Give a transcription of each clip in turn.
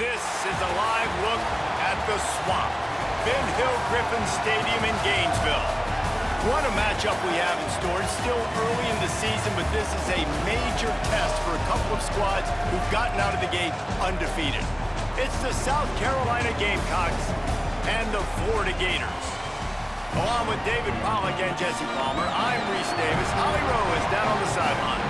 This is a live look at the Swamp, Ben Hill Griffin Stadium in Gainesville. What a matchup we have in store. It's still early in the season, but this is a major test for a couple of squads who've gotten out of the gate undefeated. It's the South Carolina Gamecocks and the Florida Gators. Along with David Pollack and Jesse Palmer, I'm Reese Davis. Holly Rowe is down on the sideline.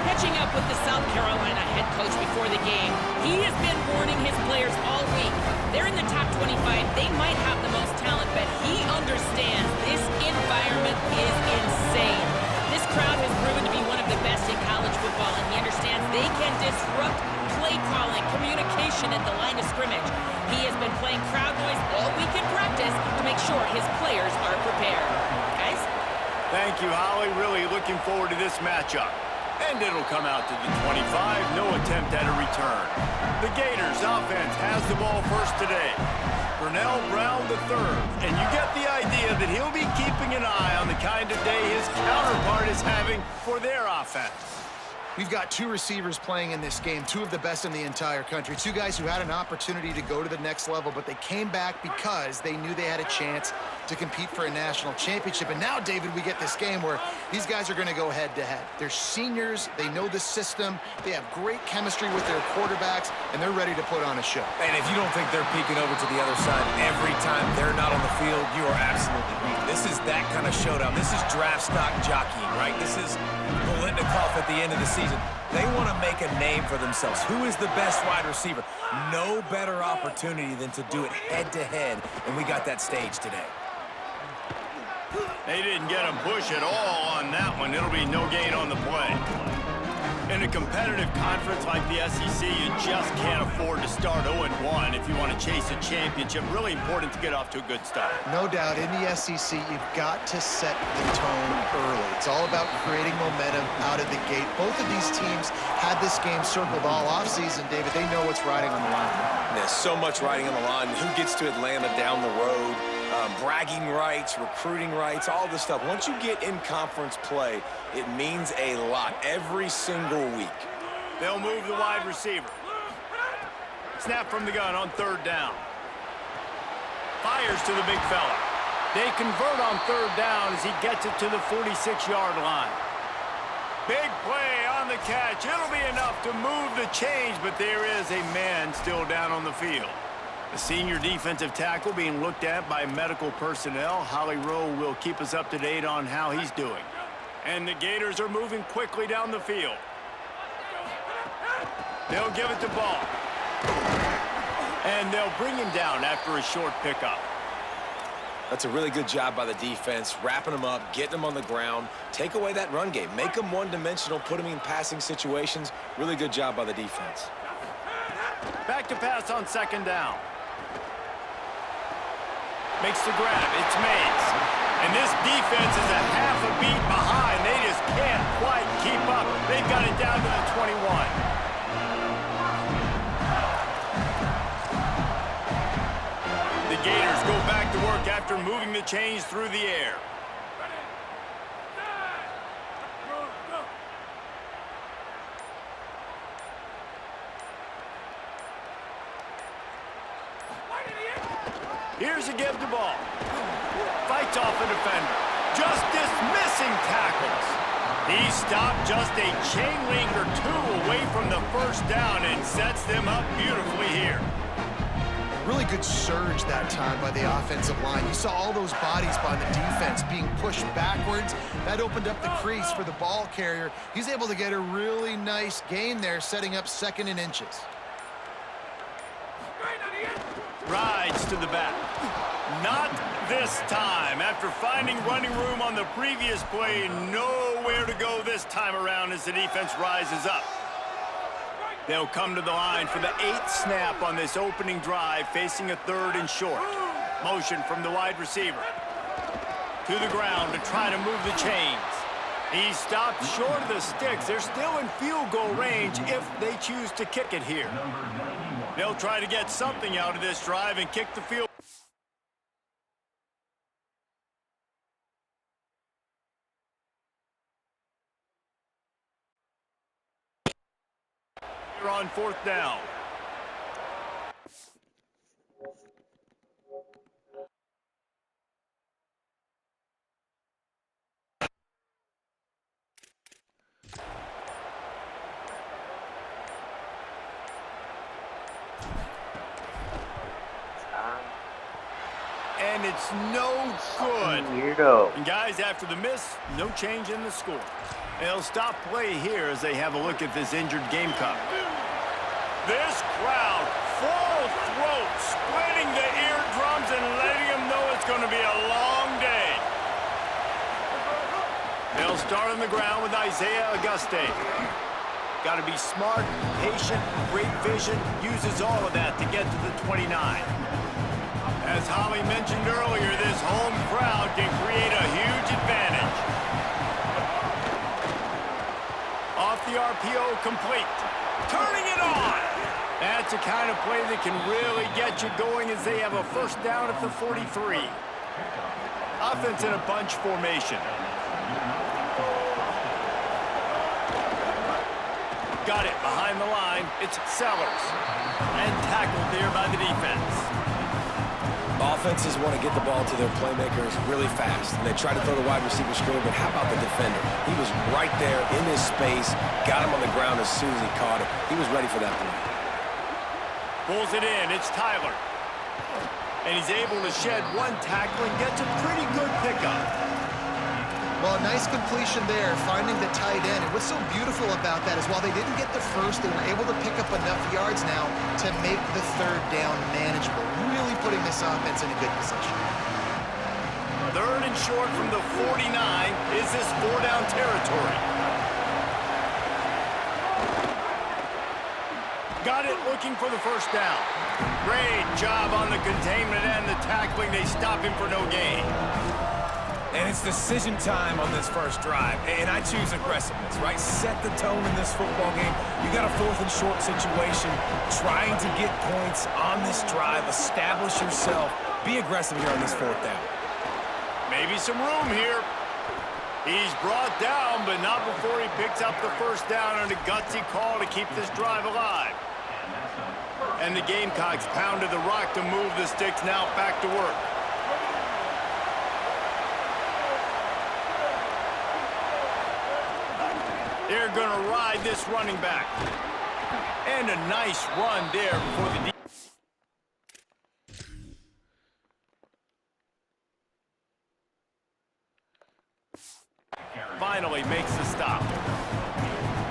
Catching up with the South Carolina head coach before the game, he has been warning his players all week. They're in the top 25. They might have the most talent, but he understands this environment is insane. This crowd has proven to be one of the best in college football, and he understands they can disrupt play calling, communication at the line of scrimmage. He has been playing crowd noise all week in practice to make sure his players are prepared. Guys? Thank you, Holly. Really looking forward to this matchup. And it'll come out to the 25, no attempt at a return. The Gators offense has the ball first today. Burnell Brown III, and you get the idea that he'll be keeping an eye on the kind of day his counterpart is having for their offense. We've got two receivers playing in this game, two of the best in the entire country. Two guys who had an opportunity to go to the next level, but they came back because they knew they had a chance to compete for a national championship. And now, David, we get this game where these guys are going to go head-to-head. They're seniors. They know the system. They have great chemistry with their quarterbacks, and they're ready to put on a show. And if you don't think they're peeking over to the other side every time they're not on the field, you are absolutely wrong. This is that kind of showdown. This is draft stock jockeying, right? This is Bolitnikoff at the end of the season. They want to make a name for themselves. Who is the best wide receiver? No better opportunity than to do it head-to-head, and we got that stage today. They didn't get a push at all on that one. It'll be no gain on the play. In a competitive conference like the SEC, you just can't afford to start 0-1 if you want to chase a championship. Really important to get off to a good start. No doubt, in the SEC, you've got to set the tone early. It's all about creating momentum out of the gate. Both of these teams had this game circled all offseason, David. They know what's riding on the line. There's so much riding on the line. Who gets to Atlanta down the road? Bragging rights, recruiting rights, all this stuff. Once you get in conference play, it means a lot every single week. They'll move the wide receiver. Snap from the gun on third down. Fires to the big fella. They convert on third down as he gets it to the 46-yard line. Big play on the catch. It'll be enough to move the change, but there is a man still down on the field. The senior defensive tackle being looked at by medical personnel. Holly Rowe will keep us up to date on how he's doing. And the Gators are moving quickly down the field. They'll give it to Ball. And they'll bring him down after a short pickup. That's a really good job by the defense, wrapping them up, getting them on the ground, take away that run game, make them one-dimensional, put them in passing situations. Really good job by the defense. Back to pass on second down. Makes the grab. It's Mays. And this defense is a half a beat behind. They just can't quite keep up. They've got it down to the 21. The Gators go back to work after moving the chains through the air. Here's a give to Ball. Fights off a defender. Just dismissing tackles. He stopped just a chain link or two away from the first down and sets them up beautifully here. Really good surge that time by the offensive line. You saw all those bodies by the defense being pushed backwards. That opened up the crease for the ball carrier. He's able to get a really nice gain there, setting up second and inches. Rides to the back. Not this time. After finding running room on the previous play, nowhere to go this time around as the defense rises up. They'll come to the line for the 8th snap on this opening drive, facing a third and short. Motion from the wide receiver. To the ground to try to move the chains. He stopped short of the sticks. They're still in field goal range if they choose to kick it here. They'll try to get something out of this drive and kick the field. On fourth down. it's no good. Weirdo. And guys, after the miss, no change in the score. They'll stop play here as they have a look at this injured Gamecock. This crowd, full throat, splitting the eardrums and letting them know it's going to be a long day. They'll start on the ground with Isaiah Auguste. Got to be smart, patient, great vision, uses all of that to get to the 29. As Holly mentioned earlier, this home crowd can create a huge advantage. Off the RPO, complete. Turning it on. That's the kind of play that can really get you going as they have a first down at the 43. Offense in a bunch formation. Got it behind the line. It's Sellers. And tackled there by the defense. Offenses want to get the ball to their playmakers really fast, and they try to throw the wide receiver screen, but how about the defender? He was right there in his space, got him on the ground as soon as he caught it. He was ready for that play. Pulls it in. It's Tyler. And he's able to shed one tackle and gets a pretty good pickup. Well, a nice completion there, finding the tight end. And what's so beautiful about that is while they didn't get the first, they were able to pick up enough yards now to make the third down manageable, really putting this offense in a good position. Third and short from the 49. Is this four-down territory? Got it, looking for the first down. Great job on the containment and the tackling. They stop him for no gain. And it's decision time on this first drive, and I choose aggressiveness, right? Set the tone in this football game. You got a fourth and short situation, trying to get points on this drive, establish yourself, be aggressive here on this fourth down. Maybe some room here. He's brought down, but not before he picks up the first down on a gutsy call to keep this drive alive. And the Gamecocks pounded the rock to move the sticks, now back to work. They're going to ride this running back. And a nice run there before the finally makes the stop.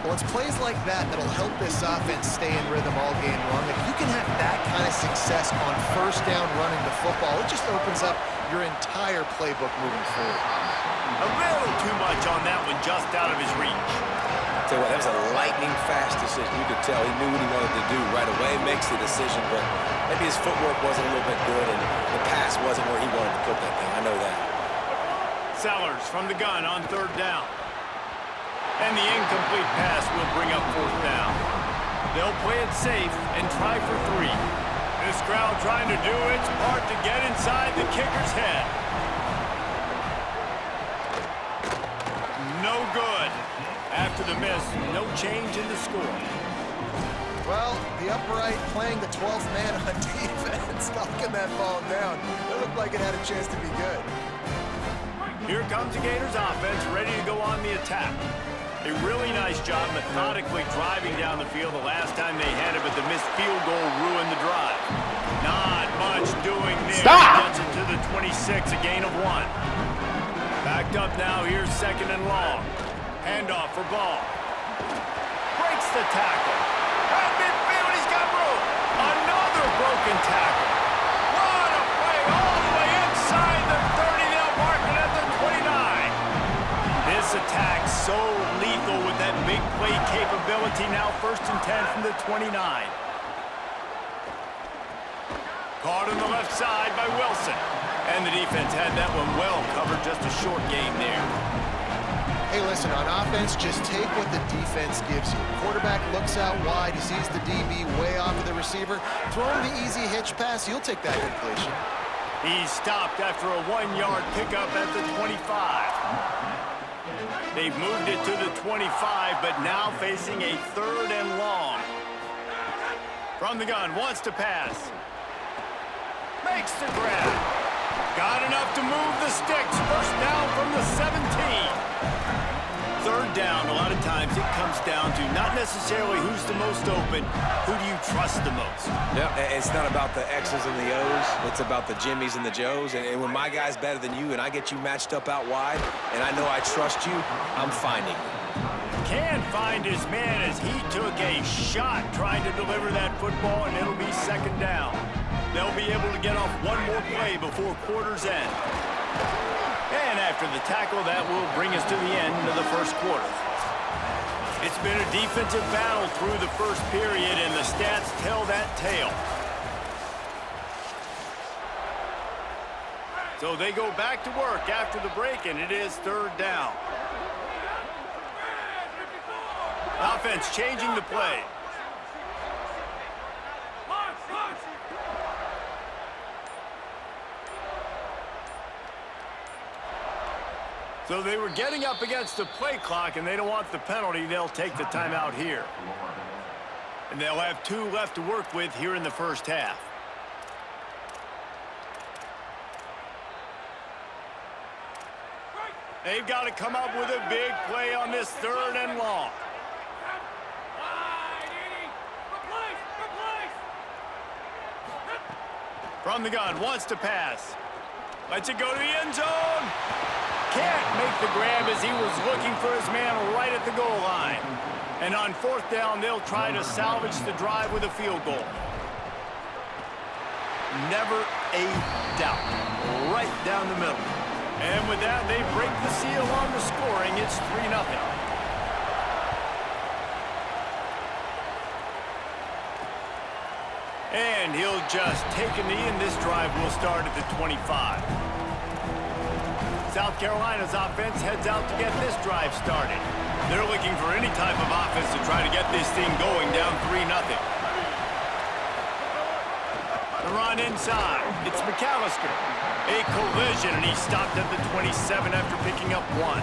Well, it's plays like that that'll help this offense stay in rhythm all game long. If you can have that kind of success on first down running the football, it just opens up your entire playbook moving forward. A little too much on that one, just out of his reach. Tell you what, that was a lightning-fast decision. You could tell he knew what he wanted to do right away, makes the decision, but maybe his footwork wasn't a little bit good, and the pass wasn't where he wanted to put that thing. I know that. Sellers from the gun on third down. And the incomplete pass will bring up fourth down. They'll play it safe and try for three. This crowd trying to do its part to get inside the kicker's head. No good. After the miss, no change in the score. Well, the upright playing the 12th man on defense, knocking that ball down. It looked like it had a chance to be good. Here comes the Gators offense, ready to go on the attack. A really nice job methodically driving down the field the last time they had it, but the missed field goal ruined the drive. Not much doing there. Stop! Gets it to the 26, a gain of 1. Backed up now, here's second and long. Handoff for Ball. Breaks the tackle. At midfield, he's got room. Another broken tackle. What a play all the way inside the 30. They'll mark it at the 29. This attack so lethal with that big play capability. Now first and 10 from the 29. Caught on the left side by Wilson. And the defense had that one well covered. Just a short game there. Hey, listen, on offense, just take what the defense gives you. Quarterback looks out wide. He sees the DB way off of the receiver. Throw him the easy hitch pass. You'll take that completion. He's stopped after a 1-yard pickup at the 25. They've moved it to the 25, but now facing a third and long. From the gun, wants to pass. Makes the grab. Got enough to move the sticks. First down from the 17. Third down, a lot of times it comes down to not necessarily who's the most open, who do you trust the most? Yeah, it's not about the X's and the O's. It's about the Jimmys and the Joes. And when my guy's better than you and I get you matched up out wide and I know I trust you, I'm finding you. Can't find his man as he took a shot trying to deliver that football, and it'll be second down. They'll be able to get off one more play before quarter's end. And after the tackle, that will bring us to the end of the first quarter. It's been a defensive battle through the first period, and the stats tell that tale. So they go back to work after the break, and it is third down. Offense changing the play. So they were getting up against the play clock, and they don't want the penalty. They'll take the timeout here. And they'll have 2 left to work with here in the first half. They've got to come up with a big play on this third and long. From the gun, wants to pass. Lets it go to the end zone. Can't make the grab as he was looking for his man right at the goal line. And on fourth down, they'll try to salvage the drive with a field goal. Never a doubt. Right down the middle. And with that, they break the seal on the scoring. It's 3-0. And he'll just take a knee, and this drive will start at the 25. South Carolina's offense heads out to get this drive started. They're looking for any type of offense to try to get this thing going, down 3-0. The run inside. It's McAllister. A collision, and he stopped at the 27 after picking up 1.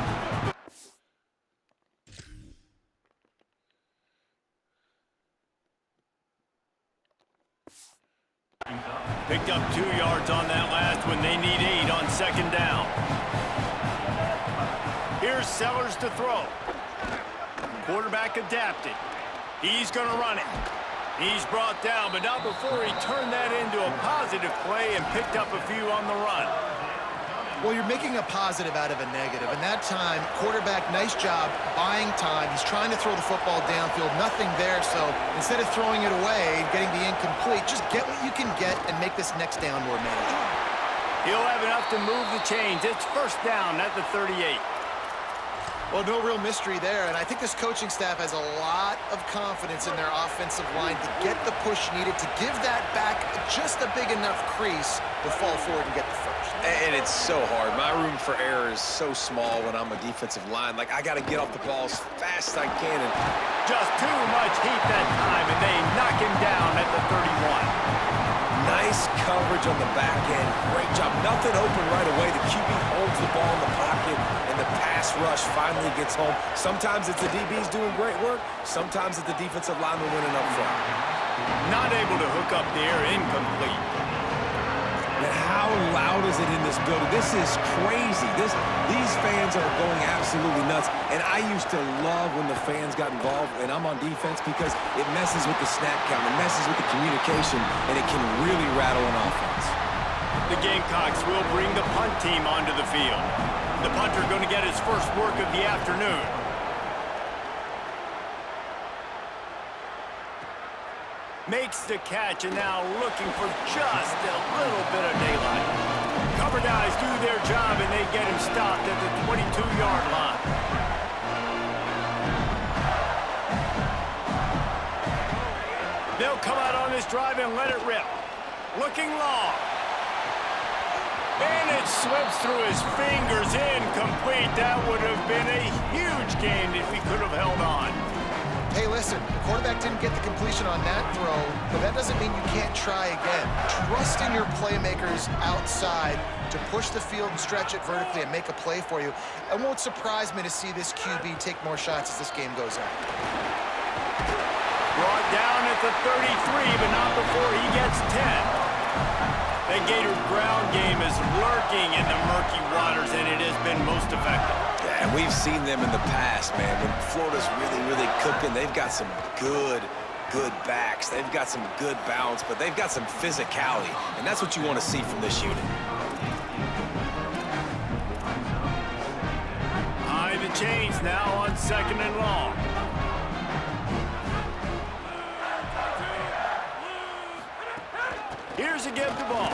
Picked up 2 yards on that last one. They need 8 on second down. Here's Sellers to throw. Quarterback adapted. He's going to run it. He's brought down, but not before he turned that into a positive play and picked up a few on the run. Well, you're making a positive out of a negative. And that time, quarterback, nice job buying time. He's trying to throw the football downfield. Nothing there, so instead of throwing it away and getting the incomplete, just get what you can get and make this next down more manageable. He'll have enough to move the chains. It's first down at the 38. Well, no real mystery there, and I think this coaching staff has a lot of confidence in their offensive line to get the push needed, to give that back just a big enough crease to fall forward and get the first. And it's so hard. My room for error is so small when I'm a defensive line. Like, I got to get off the ball as fast as I can. And just too much heat that time, and they knock him down at the 31. Nice coverage on the back end. Great job. Nothing open right away. The QB holds the ball in the pocket, and the pass rush finally gets home. Sometimes it's the DBs doing great work. Sometimes it's the defensive lineman winning up front. Not able to hook up there. Incomplete. And how loud is it in this building? This is crazy. These fans are going absolutely nuts. And I used to love when the fans got involved, and I'm on defense, because it messes with the snap count, it messes with the communication, and it can really rattle an offense. The Gamecocks will bring the punt team onto the field. The punter going to get his first work of the afternoon. Makes the catch, and now looking for just a little bit of daylight. Cover guys do their job, and they get him stopped at the 22-yard line. They'll come out on this drive and let it rip. Looking long. And it slips through his fingers, incomplete. That would have been a huge gain if he could have held on. Hey, listen, the quarterback didn't get the completion on that throw, but that doesn't mean you can't try again. Trust in your playmakers outside to push the field and stretch it vertically and make a play for you. It won't surprise me to see this QB take more shots as this game goes on. Brought down at the 33, but not before he gets 10. The Gator ground game is lurking in the murky waters, and it has been most effective. And we've seen them in the past, man. When Florida's really cooking, they've got some good backs. They've got some good balance, but they've got some physicality. And that's what you want to see from this unit. High the chains now on 2nd and long. Here's a give the ball.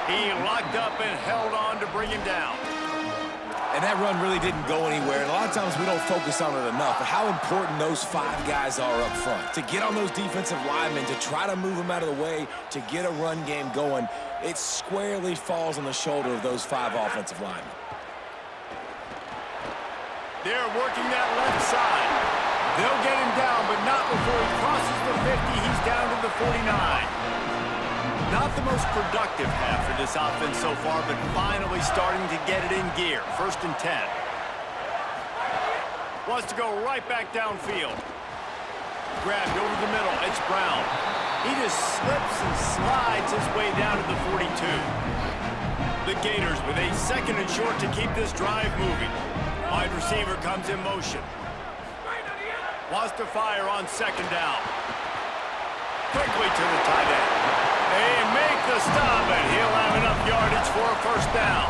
He locked up and held on to bring him down. And that run really didn't go anywhere. And a lot of times we don't focus on it enough, but how important those 5 guys are up front. To get on those defensive linemen, to try to move them out of the way, to get a run game going, it squarely falls on the shoulder of those 5 offensive linemen. They're working that left side. They'll get him down, but not before he crosses the 50. He's down to the 49. Not the most productive half for this offense so far, but finally starting to get it in gear. 1st and 10. Wants to go right back downfield. Grabbed over the middle. It's Brown. He just slips and slides his way down to the 42. The Gators with a 2nd and short to keep this drive moving. Wide receiver comes in motion. Wants to fire on 2nd down. Quickly to the tight end. They make the stop, and he'll have enough yardage for a 1st down.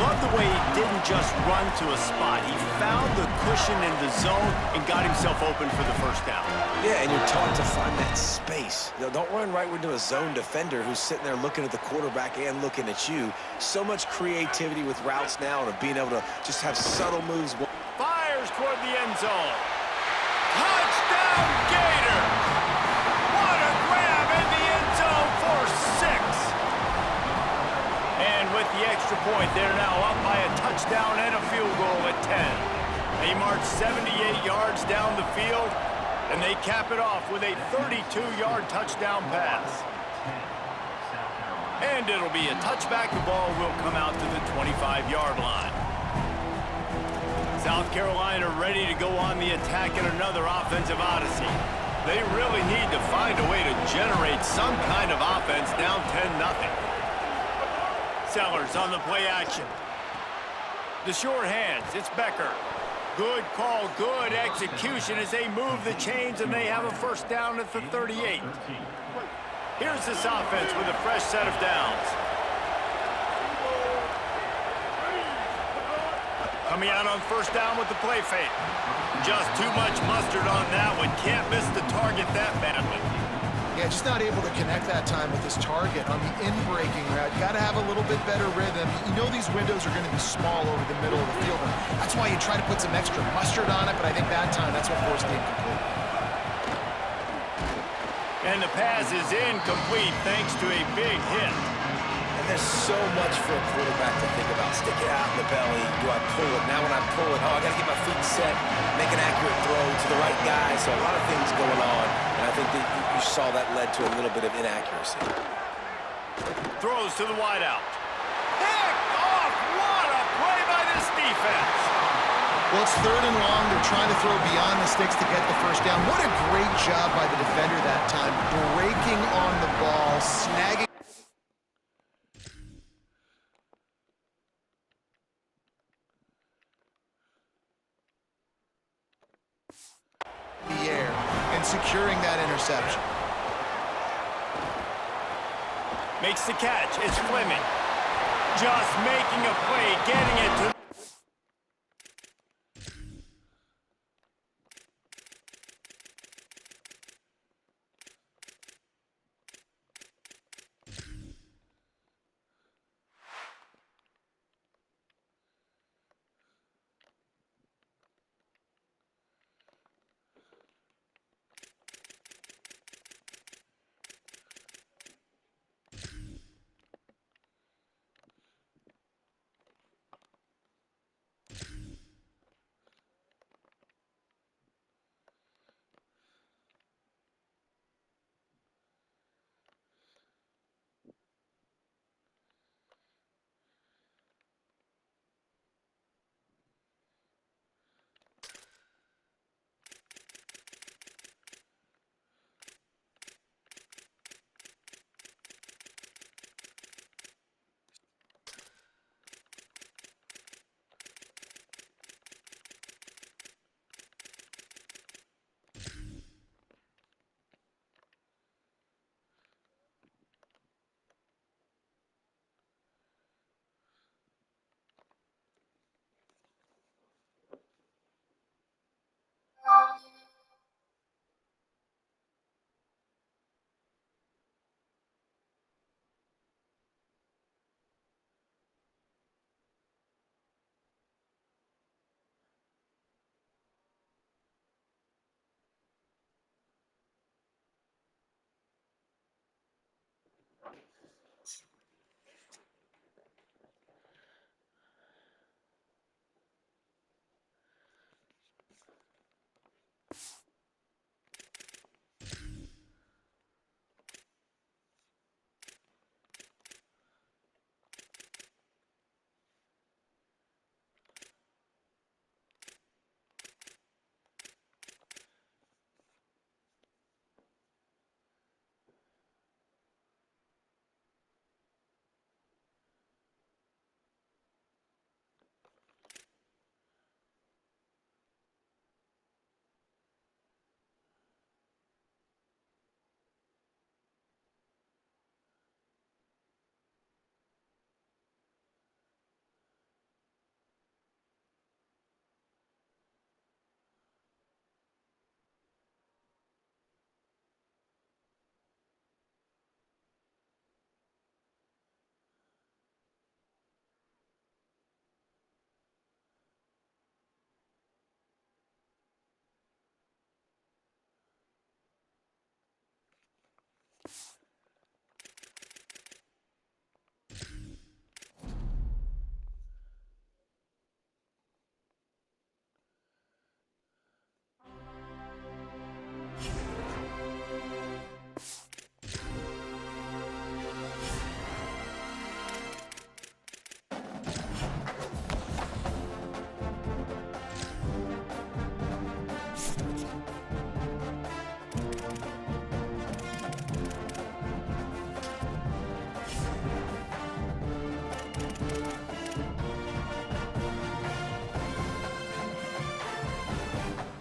Love the way he didn't just run to a spot. He found the cushion in the zone and got himself open for the 1st down. Yeah, and you're taught to find that space. You know, don't run right into a zone defender who's sitting there looking at the quarterback and looking at you. So much creativity with routes now and being able to just have subtle moves. Fires toward the end zone. Touchdown, Gators! What a grab in the end zone for 6. And with the extra point, they're now up by a touchdown and a field goal at 10. They march 78 yards down the field, and they cap it off with a 32-yard touchdown pass. And it'll be a touchback. The ball will come out to the 25-yard line. South Carolina ready to go on the attack in another offensive odyssey. They really need to find a way to generate some kind of offense down 10-0. Sellers on the play action. The short hands, it's Becker. Good call, good execution as they move the chains and they have a 1st down at the 38. Here's this offense with a fresh set of downs. Coming out on 1st down with the play fake. Just too much mustard on that one. Can't miss the target that badly. Yeah, just not able to connect that time with his target on the in-breaking route. You got to have a little bit better rhythm. You know these windows are going to be small over the middle of the field. And that's why you try to put some extra mustard on it, but I think that time that's what forced the incomplete. And the pass is incomplete thanks to a big hit. And there's so much for a quarterback to think about. Stick it out in the belly. Do I pull it? Now when I pull it, I got to get my feet set, make an accurate throw to the right guy. So a lot of things going on. And I think that you saw that led to a little bit of inaccuracy. Throws to the wideout. Picked off! What a play by this defense! Well, it's 3rd and long. They're trying to throw beyond the sticks to get the 1st down. What a great job by the defender that time. Breaking on the ball, snagging. The air and securing that interception. Makes the catch. It's Fleming. Just making a play, getting it to